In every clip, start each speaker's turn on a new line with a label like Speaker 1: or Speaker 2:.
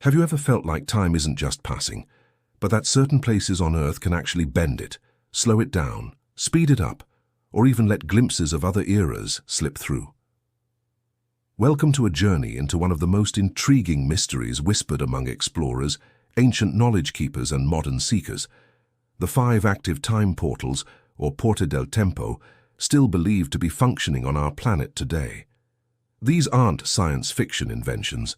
Speaker 1: Have you ever felt like time isn't just passing, but that certain places on Earth can actually bend it, slow it down, speed it up, or even let glimpses of other eras slip through? Welcome to a journey into one of the most intriguing mysteries whispered among explorers, ancient knowledge keepers, and modern seekers. The 5 active time portals, or Porta del Tempo, still believed to be functioning on our planet today. These aren't science fiction inventions.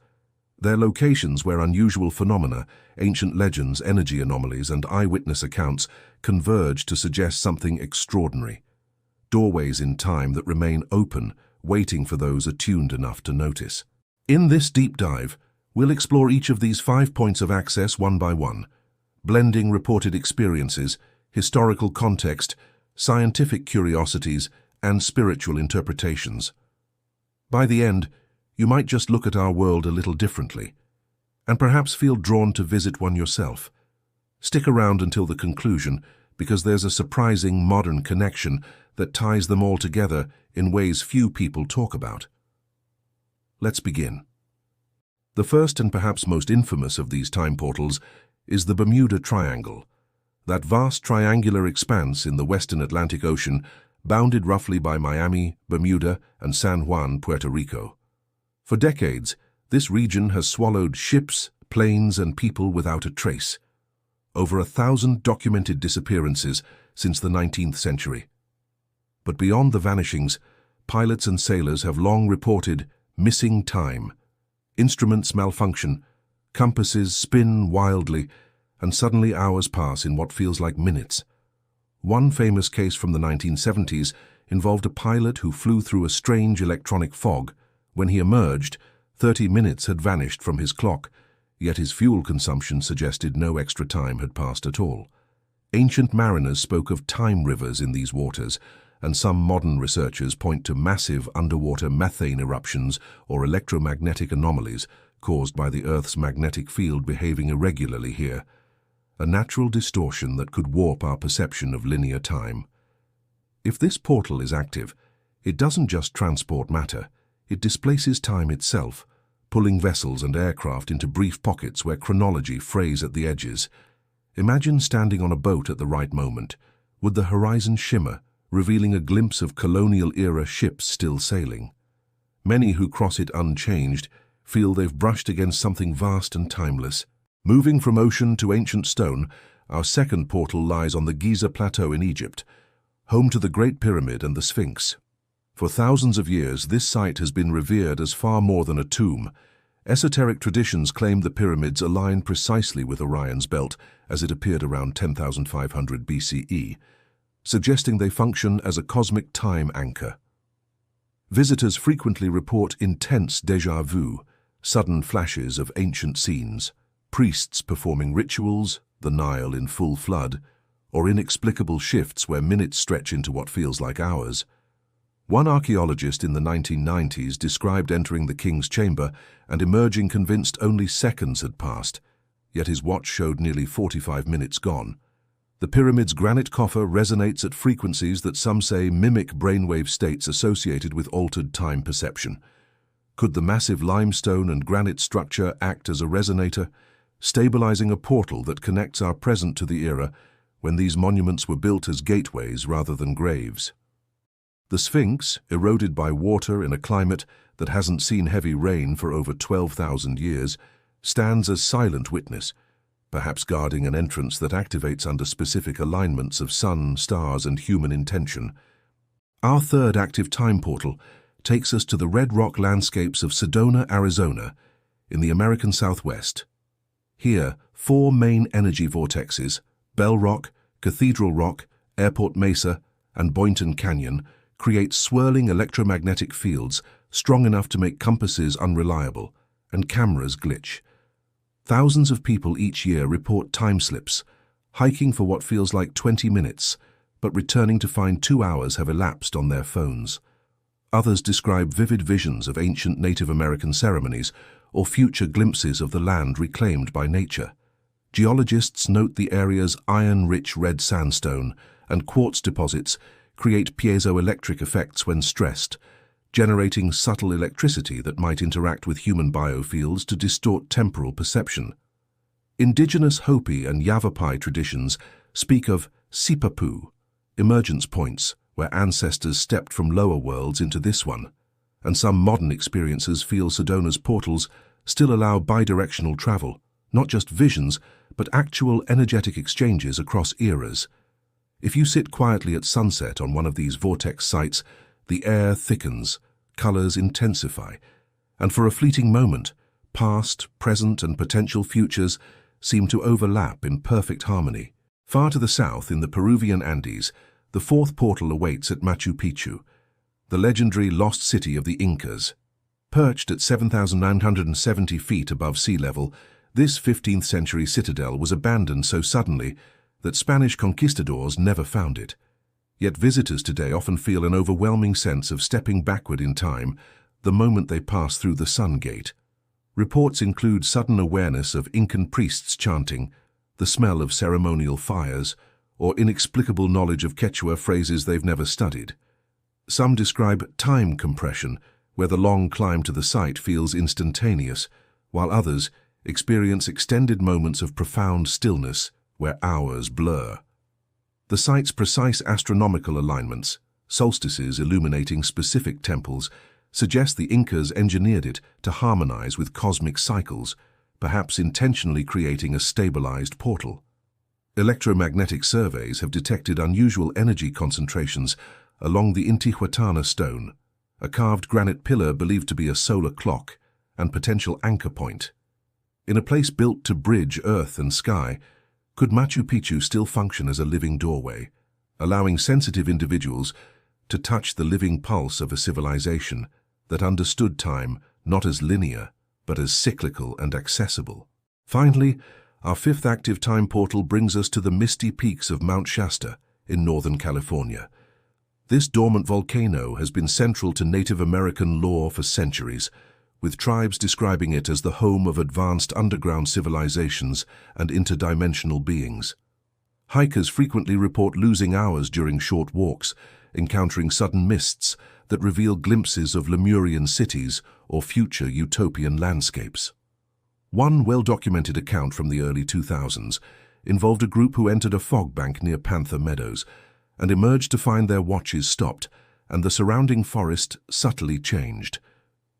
Speaker 1: They're locations where unusual phenomena, ancient legends, energy anomalies, and eyewitness accounts converge to suggest something extraordinary. Doorways in time that remain open, waiting for those attuned enough to notice. In this deep dive, we'll explore each of these 5 points of access one by one, blending reported experiences, historical context, scientific curiosities, and spiritual interpretations. By the end, you might just look at our world a little differently, and perhaps feel drawn to visit one yourself. Stick around until the conclusion, because there's a surprising modern connection that ties them all together in ways few people talk about. Let's begin. The first and perhaps most infamous of these time portals is the Bermuda Triangle, that vast triangular expanse in the western Atlantic Ocean, bounded roughly by Miami, Bermuda, and San Juan, Puerto Rico. For decades, this region has swallowed ships, planes, and people without a trace. Over 1,000 documented disappearances since the 19th century. But beyond the vanishings, pilots and sailors have long reported missing time. Instruments malfunction, compasses spin wildly, and suddenly hours pass in what feels like minutes. One famous case from the 1970s involved a pilot who flew through a strange electronic fog. When he emerged, 30 minutes had vanished from his clock, yet his fuel consumption suggested no extra time had passed at all. Ancient mariners spoke of time rivers in these waters, and some modern researchers point to massive underwater methane eruptions or electromagnetic anomalies caused by the Earth's magnetic field behaving irregularly here, a natural distortion that could warp our perception of linear time. If this portal is active, it doesn't just transport matter, it displaces time itself, pulling vessels and aircraft into brief pockets where chronology frays at the edges. Imagine standing on a boat at the right moment. Would the horizon shimmer, revealing a glimpse of colonial-era ships still sailing? Many who cross it unchanged feel they've brushed against something vast and timeless. Moving from ocean to ancient stone, our second portal lies on the Giza Plateau in Egypt, home to the Great Pyramid and the Sphinx. For thousands of years, this site has been revered as far more than a tomb. Esoteric traditions claim the pyramids align precisely with Orion's belt as it appeared around 10,500 BCE, suggesting they function as a cosmic time anchor. Visitors frequently report intense déjà vu, sudden flashes of ancient scenes, priests performing rituals, the Nile in full flood, or inexplicable shifts where minutes stretch into what feels like hours. One archaeologist in the 1990s described entering the king's chamber and emerging convinced only seconds had passed, yet his watch showed nearly 45 minutes gone. The pyramid's granite coffer resonates at frequencies that some say mimic brainwave states associated with altered time perception. Could the massive limestone and granite structure act as a resonator, stabilizing a portal that connects our present to the era when these monuments were built as gateways rather than graves? The Sphinx, eroded by water in a climate that hasn't seen heavy rain for over 12,000 years, stands as silent witness, perhaps guarding an entrance that activates under specific alignments of sun, stars, and human intention. Our third active time portal takes us to the red rock landscapes of Sedona, Arizona, in the American Southwest. Here, 4 main energy vortexes, Bell Rock, Cathedral Rock, Airport Mesa, and Boynton Canyon, create swirling electromagnetic fields strong enough to make compasses unreliable and cameras glitch. Thousands of people each year report time slips, hiking for what feels like 20 minutes, but returning to find 2 hours have elapsed on their phones. Others describe vivid visions of ancient Native American ceremonies or future glimpses of the land reclaimed by nature. Geologists note the area's iron-rich red sandstone and quartz deposits create piezoelectric effects when stressed, generating subtle electricity that might interact with human biofields to distort temporal perception. Indigenous Hopi and Yavapai traditions speak of sipapu, emergence points where ancestors stepped from lower worlds into this one, and some modern experiences feel Sedona's portals still allow bidirectional travel, not just visions, but actual energetic exchanges across eras. If you sit quietly at sunset on one of these vortex sites, the air thickens, colors intensify, and for a fleeting moment, past, present, and potential futures seem to overlap in perfect harmony. Far to the south, in the Peruvian Andes, the fourth portal awaits at Machu Picchu, the legendary lost city of the Incas. Perched at 7,970 feet above sea level, this 15th-century citadel was abandoned so suddenly that Spanish conquistadors never found it. Yet visitors today often feel an overwhelming sense of stepping backward in time the moment they pass through the Sun Gate. Reports include sudden awareness of Incan priests chanting, the smell of ceremonial fires, or inexplicable knowledge of Quechua phrases they've never studied. Some describe time compression, where the long climb to the site feels instantaneous, while others experience extended moments of profound stillness where hours blur. The site's precise astronomical alignments, solstices illuminating specific temples, suggest the Incas engineered it to harmonize with cosmic cycles, perhaps intentionally creating a stabilized portal. Electromagnetic surveys have detected unusual energy concentrations along the Intihuatana stone, a carved granite pillar believed to be a solar clock and potential anchor point. In a place built to bridge earth and sky, could Machu Picchu still function as a living doorway, allowing sensitive individuals to touch the living pulse of a civilization that understood time not as linear, but as cyclical and accessible? Finally, our fifth active time portal brings us to the misty peaks of Mount Shasta in Northern California. This dormant volcano has been central to Native American lore for centuries, with tribes describing it as the home of advanced underground civilizations and interdimensional beings. Hikers frequently report losing hours during short walks, encountering sudden mists that reveal glimpses of Lemurian cities or future utopian landscapes. One well-documented account from the early 2000s involved a group who entered a fog bank near Panther Meadows and emerged to find their watches stopped and the surrounding forest subtly changed.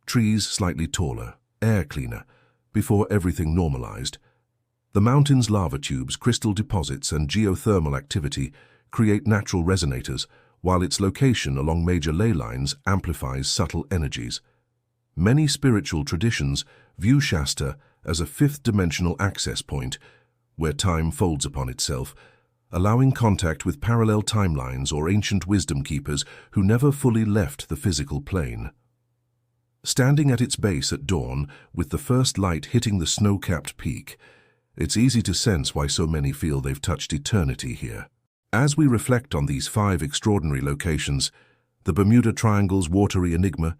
Speaker 1: Trees slightly taller, air cleaner, before everything normalized. The mountain's lava tubes, crystal deposits, and geothermal activity create natural resonators, while its location along major ley lines amplifies subtle energies. Many spiritual traditions view Shasta as a fifth-dimensional access point, where time folds upon itself, allowing contact with parallel timelines or ancient wisdom keepers who never fully left the physical plane. Standing at its base at dawn, with the first light hitting the snow-capped peak, it's easy to sense why so many feel they've touched eternity here. As we reflect on these 5 extraordinary locations, the Bermuda Triangle's watery enigma,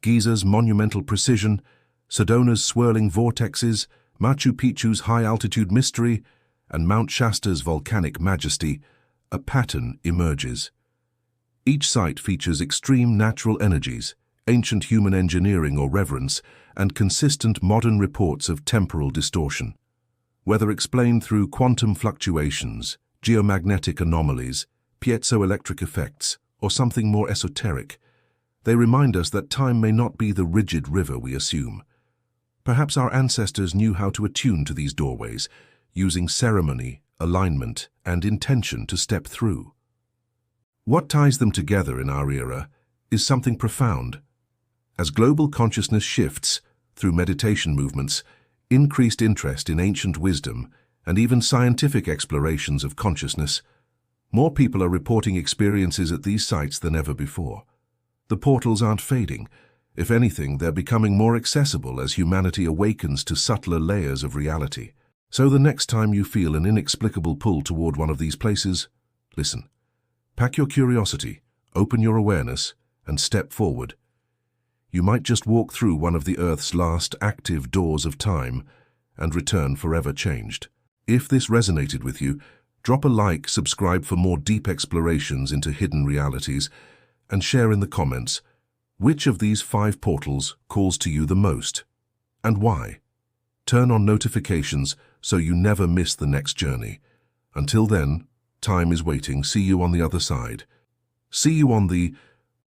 Speaker 1: Giza's monumental precision, Sedona's swirling vortexes, Machu Picchu's high-altitude mystery, and Mount Shasta's volcanic majesty, a pattern emerges. Each site features extreme natural energies, ancient human engineering or reverence, and consistent modern reports of temporal distortion. Whether explained through quantum fluctuations, geomagnetic anomalies, piezoelectric effects, or something more esoteric, they remind us that time may not be the rigid river we assume. Perhaps our ancestors knew how to attune to these doorways, using ceremony, alignment, and intention to step through. What ties them together in our era is something profound. As global consciousness shifts, through meditation movements, increased interest in ancient wisdom, and even scientific explorations of consciousness, more people are reporting experiences at these sites than ever before. The portals aren't fading. If anything, they're becoming more accessible as humanity awakens to subtler layers of reality. So the next time you feel an inexplicable pull toward one of these places, listen. Pack your curiosity, open your awareness, and step forward. You might just walk through one of the Earth's last active doors of time and return forever changed. If this resonated with you, drop a like, subscribe for more deep explorations into hidden realities, and share in the comments Which of these 5 portals calls to you the most, and why? Turn on notifications so you never miss the next journey. Until then, time is waiting. See you on the other side. See you on the